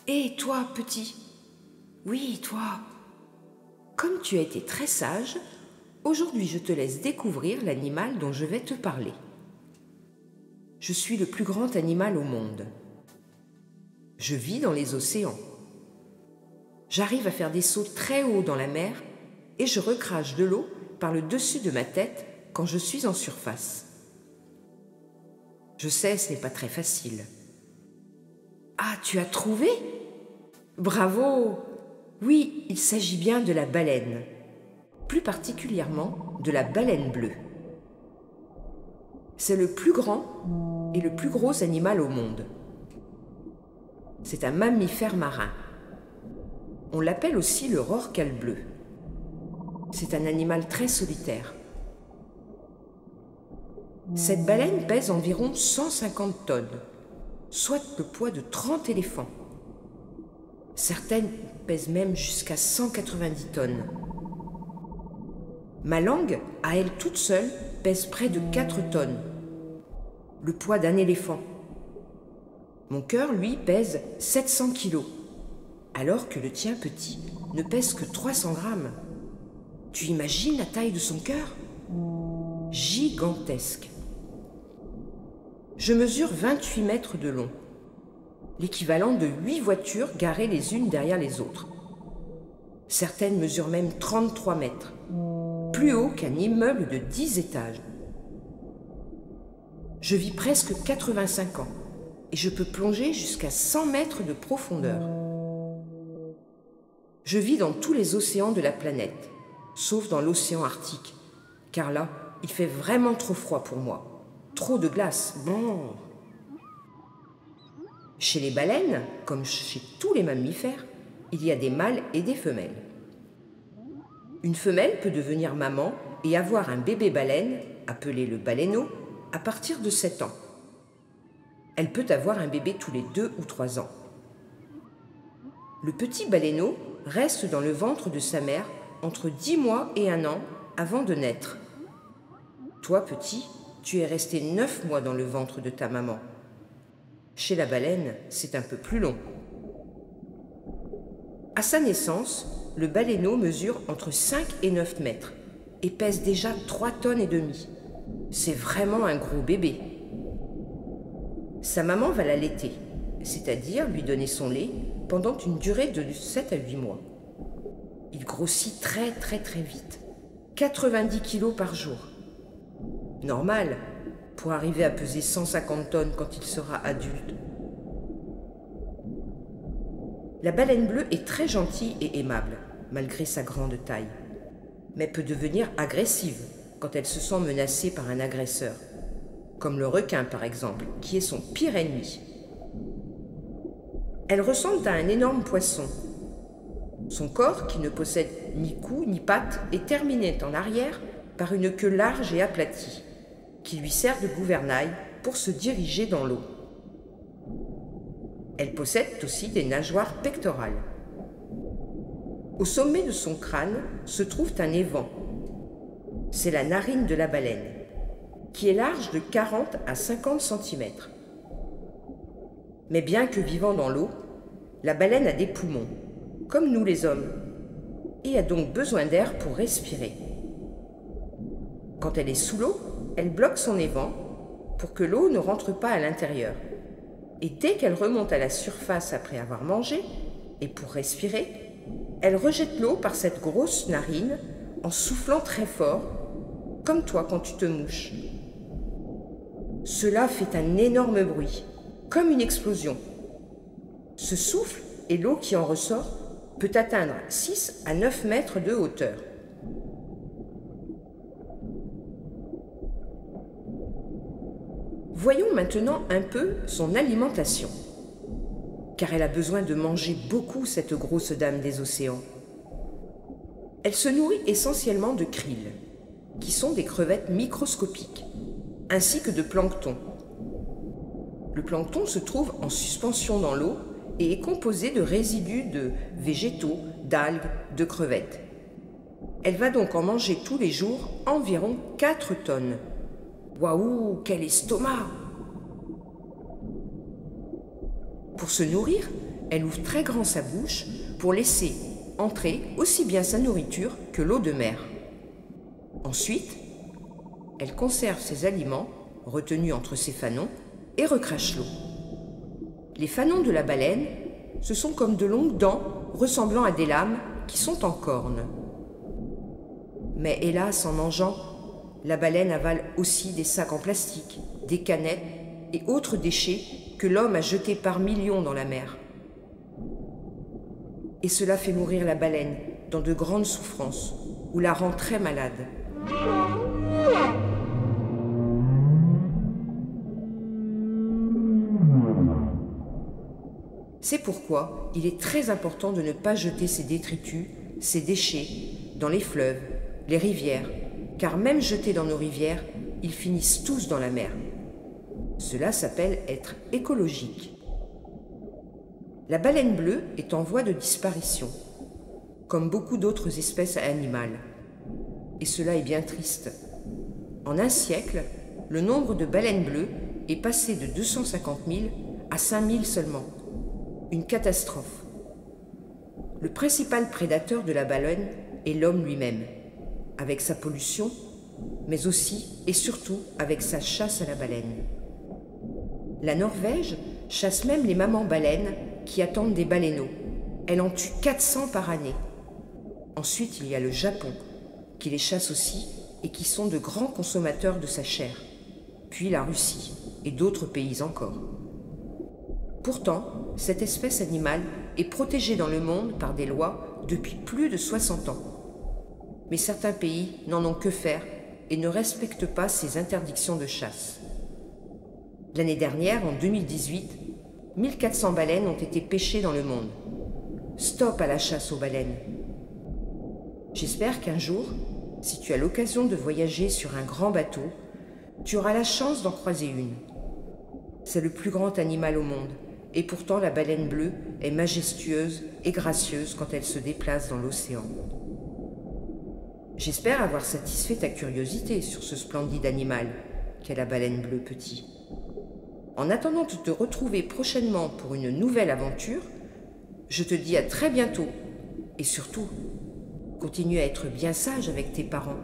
Hé, toi, petit. Oui, toi. Comme tu as été très sage, aujourd'hui je te laisse découvrir l'animal dont je vais te parler. Je suis le plus grand animal au monde. Je vis dans les océans. J'arrive à faire des sauts très hauts dans la mer et je recrache de l'eau par le dessus de ma tête quand je suis en surface. Je sais, ce n'est pas très facile. Ah, tu as trouvé? Bravo! Oui, il s'agit bien de la baleine, plus particulièrement de la baleine bleue. C'est le plus grand et le plus gros animal au monde. C'est un mammifère marin. On l'appelle aussi le rorqual bleu. C'est un animal très solitaire. Cette baleine pèse environ 150 tonnes, soit le poids de 30 éléphants. Certaines pèsent même jusqu'à 190 tonnes. Ma langue, à elle toute seule, pèse près de 4 tonnes, le poids d'un éléphant. Mon cœur, lui, pèse 700 kilos, alors que le tien petit ne pèse que 300 grammes. Tu imagines la taille de son cœur? Gigantesque. Je mesure 28 mètres de long, l'équivalent de 8 voitures garées les unes derrière les autres. Certaines mesurent même 33 mètres, plus haut qu'un immeuble de 10 étages. Je vis presque 85 ans et je peux plonger jusqu'à 100 mètres de profondeur. Je vis dans tous les océans de la planète, sauf dans l'océan Arctique, car là, il fait vraiment trop froid pour moi. Trop de glace, bon. Chez les baleines, comme chez tous les mammifères, il y a des mâles et des femelles. Une femelle peut devenir maman et avoir un bébé baleine, appelé le baleineau, à partir de 7 ans. Elle peut avoir un bébé tous les 2 ou 3 ans. Le petit baleineau reste dans le ventre de sa mère entre 10 mois et 1 an avant de naître. Toi, petit, tu es resté 9 mois dans le ventre de ta maman. Chez la baleine, c'est un peu plus long. À sa naissance, le baleineau mesure entre 5 et 9 mètres et pèse déjà 3 tonnes et demie. C'est vraiment un gros bébé. Sa maman va l'allaiter, c'est-à-dire lui donner son lait pendant une durée de 7 à 8 mois. Il grossit très vite, 90 kilos par jour. Normal, pour arriver à peser 150 tonnes quand il sera adulte. La baleine bleue est très gentille et aimable, malgré sa grande taille, mais peut devenir agressive quand elle se sent menacée par un agresseur, comme le requin par exemple, qui est son pire ennemi. Elle ressemble à un énorme poisson. Son corps, qui ne possède ni cou ni pattes, est terminé en arrière par une queue large et aplatie, qui lui sert de gouvernail pour se diriger dans l'eau. Elle possède aussi des nageoires pectorales. Au sommet de son crâne se trouve un évent. C'est la narine de la baleine, qui est large de 40 à 50 cm. Mais bien que vivant dans l'eau, la baleine a des poumons, comme nous les hommes, et a donc besoin d'air pour respirer. Quand elle est sous l'eau, elle bloque son évent pour que l'eau ne rentre pas à l'intérieur. Et dès qu'elle remonte à la surface après avoir mangé, et pour respirer, elle rejette l'eau par cette grosse narine en soufflant très fort, comme toi quand tu te mouches. Cela fait un énorme bruit, comme une explosion. Ce souffle et l'eau qui en ressort peut atteindre 6 à 9 mètres de hauteur. Voyons maintenant un peu son alimentation, car elle a besoin de manger beaucoup, cette grosse dame des océans. Elle se nourrit essentiellement de krill, qui sont des crevettes microscopiques, ainsi que de plancton. Le plancton se trouve en suspension dans l'eau et est composé de résidus de végétaux, d'algues, de crevettes. Elle va donc en manger tous les jours environ 4 tonnes. Waouh, quel estomac! Pour se nourrir, Elle ouvre très grand sa bouche pour laisser entrer aussi bien sa nourriture que l'eau de mer. Ensuite, elle conserve ses aliments retenus entre ses fanons et recrache l'eau. Les fanons de la baleine, ce sont comme de longues dents ressemblant à des lames qui sont en cornes. Mais hélas, en mangeant, la baleine avale aussi des sacs en plastique, des canettes et autres déchets que l'homme a jetés par millions dans la mer. Et cela fait mourir la baleine dans de grandes souffrances ou la rend très malade. C'est pourquoi il est très important de ne pas jeter ces détritus, ces déchets, dans les fleuves, les rivières, car même jetés dans nos rivières, ils finissent tous dans la mer. Cela s'appelle être écologique. La baleine bleue est en voie de disparition, comme beaucoup d'autres espèces animales. Et cela est bien triste. En un siècle, le nombre de baleines bleues est passé de 250 000 à 5 000 seulement. Une catastrophe. Le principal prédateur de la baleine est l'homme lui-même, avec sa pollution, mais aussi et surtout avec sa chasse à la baleine. La Norvège chasse même les mamans baleines qui attendent des baleineaux. Elle en tue 400 par année. Ensuite, il y a le Japon, qui les chasse aussi et qui sont de grands consommateurs de sa chair. Puis la Russie et d'autres pays encore. Pourtant, cette espèce animale est protégée dans le monde par des lois depuis plus de 60 ans. Mais certains pays n'en ont que faire et ne respectent pas ces interdictions de chasse. L'année dernière, en 2018, 1400 baleines ont été pêchées dans le monde. Stop à la chasse aux baleines. J'espère qu'un jour, si tu as l'occasion de voyager sur un grand bateau, tu auras la chance d'en croiser une. C'est le plus grand animal au monde. Et pourtant, la baleine bleue est majestueuse et gracieuse quand elle se déplace dans l'océan. J'espère avoir satisfait ta curiosité sur ce splendide animal qu'est la baleine bleue petit. En attendant de te retrouver prochainement pour une nouvelle aventure, je te dis à très bientôt. Et surtout, continue à être bien sage avec tes parents.